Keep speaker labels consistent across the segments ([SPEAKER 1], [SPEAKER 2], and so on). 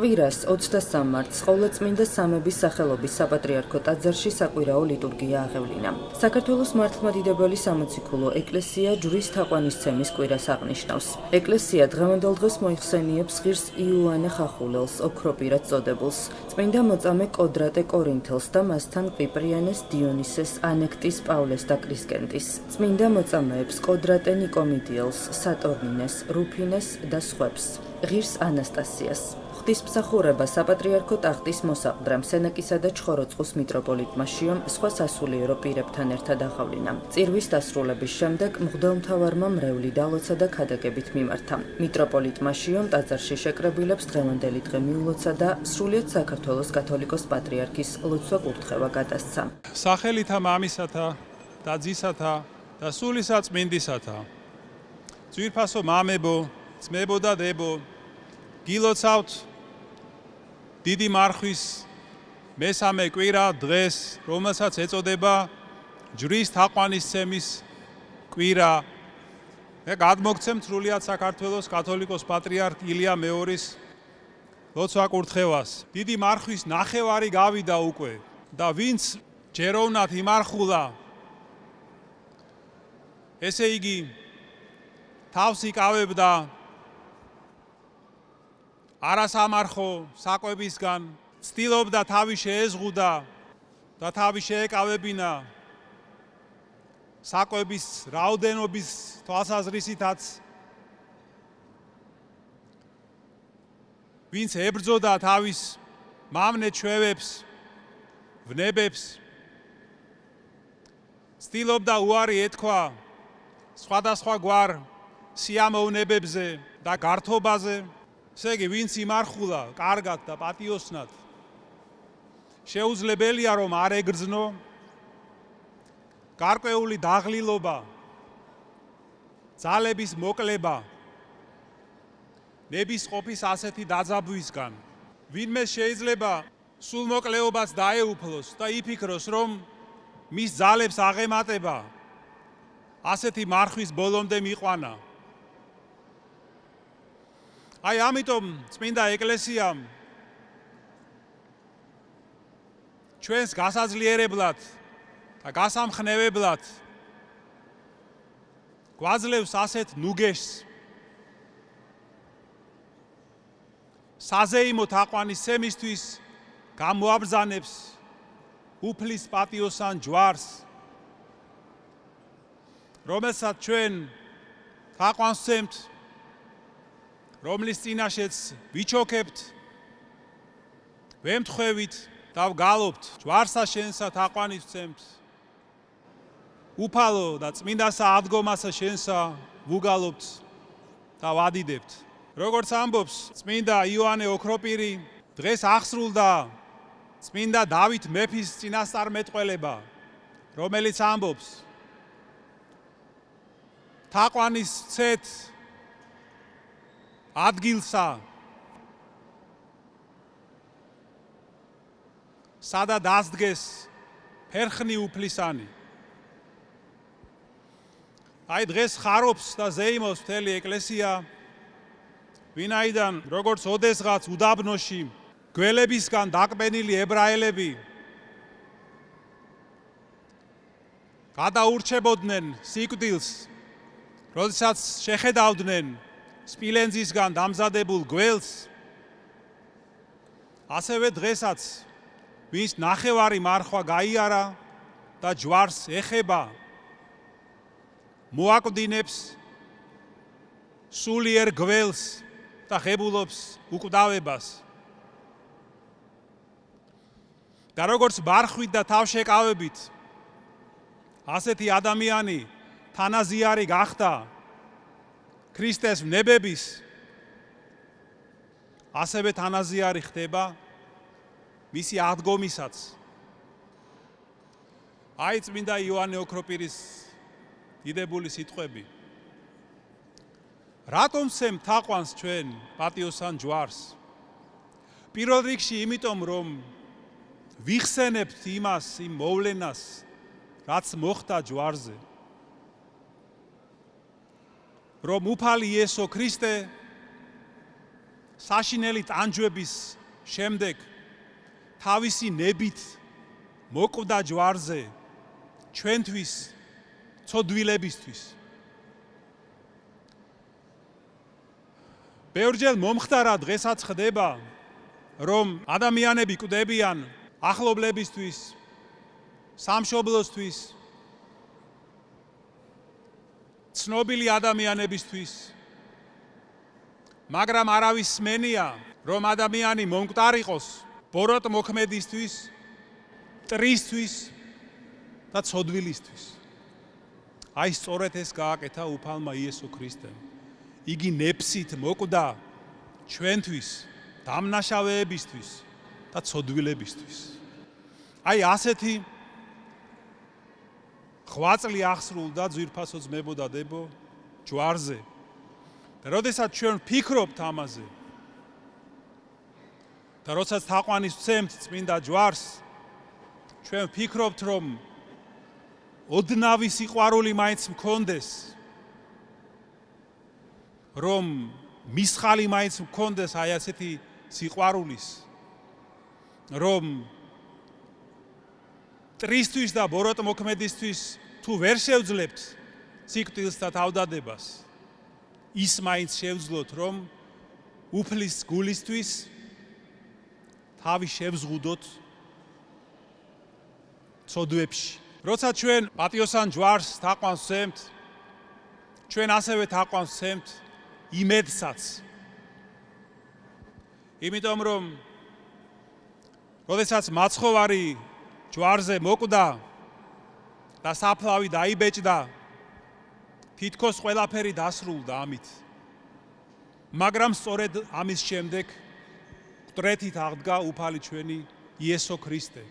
[SPEAKER 1] კვირას 23 მარტს ყოვლადწმინდა სამების სახელობის საპატრიარქო ტაძარში საკვირაო ლიტურგია აღევლინა. საქართველოს მართლმადიდებელი სამოციქულო ეკლესია ჯვრის თაყვანისცემის კვირას აღნიშნავს. ეკლესია დღევანდელ დღეს მოიხსენიებს ღირს იოანე ხახულელს, ოქროპირად წოდებულს, წმინდა მოწამე კოდრატე კორინთელს და მასთან კვიპრიანეს, დიონისეს, ანექტის, პავლეს და კრისკენტის, წმინდა მოწამეებს კოდრატე ნიკომიდიელს, სატურნინეს, რუფინეს და სხვებს, ღირს ანასტასიას. ღვთისმსახურება საპატრიარქო ტახტის მოსაყდრამ სენაკისა და ჩხოროწყუს მიტროპოლიტმა შიომ სხვა სასულიერო პირებთან ერთად აღავლინა. წირვის დასრულების შემდეგ მღვდელმთავარმა მრევლი დალოცა და ქადაგებით მიმართა. მიტროპოლიტმა შიომ ტაძარში შეკრებილებს დღევანდელი დღე მიულოცა და სრულიად საქართველოს კათოლიკოს პატრიარქის ლოცვა კურთხევა გადასცა.
[SPEAKER 2] სახელითა მამისათა და ძისათა და სულისა წმინდისათა. ძვირფასო მამებო, ძმებო და დებო, გილოცავთ დიდი მარხვის მესამე კვირა დღეს, რომელსაც ეწოდება ჯვრის თაყვანისცემის კვირა. მე გადმოგცემთ სრულიად საქართველოს კათოლიკოს პატრიარქ ილია მეორის ლოცვა კურთხევას. დიდი მარხვის ნახევარი გავიდა უკვე და ვინც ჯეროვნად იმარხულა, ესე იგი თავს იკავებდა არასამარხო საკვებისგან, ცდილობდა თავი შეეზღუდა და თავი შეეკავებინა საკვების რაოდენობის თვალსაზრისითაც, ვინც ებრძოდა თავის მამნეთ ჩვევებს, ვნებებს, ცდილობდა უარი ეთქვა სხვადასხვა გვარ სიამოვნებებზე და გართობაზე. ესე იგი, ვინც იმარხულა კარგად და პატიოსნად, შეუძლებელია რომ არ ეგრძნო. გარკვეული დაღლილობა, ძალების მოკლება, ნებისყოფის ასეთი დაძაბვისგან. ვინმე შეიძლება სულმოკლეობას დაეუფლოს და იფიქროს, რომ მის ძალებს აღემატება ასეთი მარხვის ბოლომდე მიყვანა. აი ამიტომ წმინდა ეკლესიამ ჩვენს გასაძლიერებლად და გასამხნევებლად გვაძლევს ასეთ ნუგეშს, საზეიმო თაყვანისცემისთვის გამოაბრძანებს უფლის პატიოსან ჯვარს, რომელსაც ჩვენ თაყვანს ვცემთ, რომლის წინაშეც ვიჩოქებთ, ვემთხვევით და ვგალობთ, ჯვარსა შენსა თაყვანის ვცემთ, უფალო და წმინდასა ადგომასა შენსა ვუგალობთ და ვადიდებთ. როგორც ამბობს წმინდა იოანე ოქროპირი, დღეს აღსრულდა წმინდა დავით მეფის წინასწარმეტყველება, რომელიც ამბობს, თაყვანის ვცეთ ადგილსა, სადაც დასდგეს ფერხნი უფლისანი. აი დღეს ხარობს და ზეიმობს მთელი ეკლესია, ვინაიდან როგორც ოდესღაც უდაბნოში გველებისგან დაკბენილი ებრაელები გადაურჩებოდნენ სიკვდილს, როდესაც შეხედავდნენ სპილენძისგან დამზადებულ გველს, ასევე დღესაც ვინც ნახევარი მარხვა გაიარა და ჯვარს ეხება, მოაკვდინებს სულიერ გველს და ღებულობს უკვდავებას. და როგორც მარხვით და თავშეკავებით ასეთი ადამიანი თანაზიარი გახდა ქრისტეს ვნებების, ასევე თანაზიარი ხდება მისი აღდგომისაც. აი წმინდა იოანე ოქროპირის დიდებული სიტყვები. რატომ ვცემთ თაყვანს ჩვენ პატიოსან ჯვარს? პირველ რიგში იმიტომ, რომ ვიხსენებთ იმას, იმ მოვლენას, რაც მოხდა ჯვარზე. რომ უფალი იესო ქრისტე საშინელი ტანჯვების შემდეგ თავისი ნებით მოკვდა ჯვარზე ჩვენთვის ცოდვილებისთვის. ბევრჯერ მომხდარა დღესაც ხდება, რომ ადამიანები კვდებიან ახლობლებისთვის, სამშობლოსთვის, ცნობილი ადამიანებისთვის, მაგრამ არავის სმენია, რომ ადამიანი მომკვდარიყოს ბოროტ მოქმედისთვის, მტრისთვის და ცოდვილისთვის. აი სწორედ ეს გააკეთა უფალმა იესო ქრისტემ. იგი ნეფსით მოკვდა ჩვენთვის, დამნაშავეებისთვის და ცოდვილებისთვის. აი ასეთი ღვაწლი აღსრულდა ძვირფასო ძმებო და დებო ჯვარზე. და როდესაც ჩვენ ვფიქრობთ ამაზე და როდესაც თაყვანის ვცემთ წმინდა ჯვარს, ჩვენ ვფიქრობთ, რომ ოდნავი სიყვარული მაინც მქონდეს, რომ მისხალი მაინც მქონდეს აი ასეთი სიყვარულის, რომ ტრისთვის და ბოროტ მოქმედისთვის თუ ვერ შევძლებთ სიკვდილს და თავდადებას, ის მაინც შევძლოთ, რომ უფლის გულისთვის თავი შევზღუდოთ ცოდვებში. როცა ჩვენ პატიოსან ჯვარს თაყვანს ვცემთ, ჩვენ ასევე თაყვანს ვცემთ იმედსაც. იმიტომ რომ როდესაც მაცხოვარი ჯვარზე მოკვდა და საფლავი დაიბეჭდა, თითქოს ყველაფერი დასრულდა ამით. მაგრამ სწორედ ამის შემდეგ მკვდრეთით აღდგა უფალი ჩვენი იესო ქრისტე.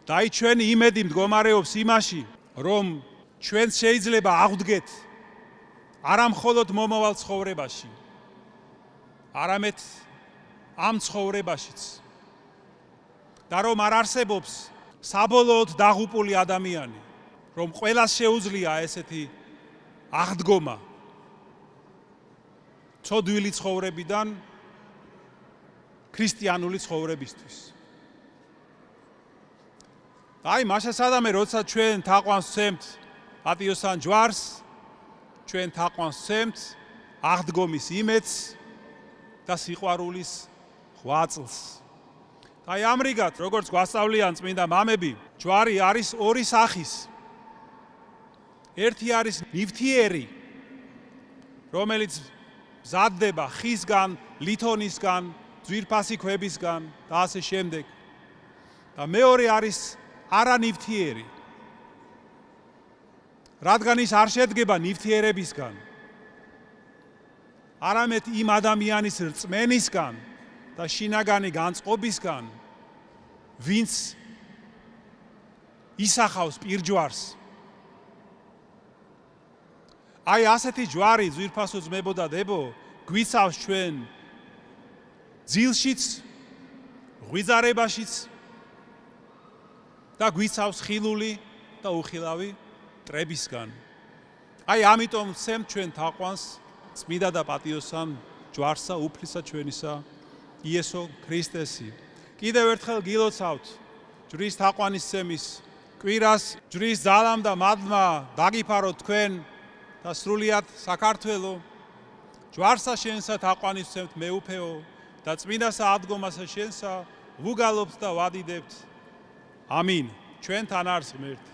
[SPEAKER 2] და აი ჩვენი იმედი მდგომარეობს იმაში, რომ ჩვენ შეიძლება აღვდგეთ არა მხოლოდ მომავალ ცხოვრებაში, არამედ ამ ცხოვრებაშიც. და რომ არ არსებობს საბოლოოდ დაღუპული ადამიანი, რომ ყველას შეუძლია ესეთი აღდგომა ცოდვილი ცხოვრებიდან ქრისტიანული ცხოვრებისთვის. აი მაშასადამე, როცა ჩვენ თაყვანს ვცემთ პატიოსან ჯვარს, ჩვენ თაყვანს ვცემთ აღდგომის იმედს და სიყვარულის ღვაწლს. აი ამრიგად, როგორც გვასწავლიან წმინდა მამები, ჯვარი არის ორი სახის. ერთი არის ნივთიერი, რომელიც მზადდება ხისგან, ლითონისგან, ძვირფასი ქვებისგან და ასე შემდეგ. და მეორე არის არანივთიერი, რადგან ის არ შედგება ნივთიერებისგან, არამედ იმ ადამიანის რწმენისგან და შინაგანი განწყობისგან, ვინც ისახავს პირჯვარს. აი ასეთი ჯვარი, ძვირფასო ძმებო და დებო, გვიცავს ჩვენ ძილშიც, ღვიძარებაშიც და გვიცავს ხილული და უხილავი მტრებისგან. აი ამიტომ ვცემთ ჩვენ თაყვანს წმინდა და პატიოსან ჯვარსა უფლისა ჩვენისა იესო ქრისტესი. კიდევ ერთხელ გილოცავთ ჯვრის თაყვანისცემის კვირას, ჯვრის ძალამ და მადლმა დაგიფაროთ თქვენ და სრულიად საქართველო. ჯვარსა შენსა თაყვანის ვცემთ მეუფეო და წმინდასა ადგომასა შენსა ვუგალობთ და ვადიდებთ. ამინ. ჩვენთან არის ღმერთი.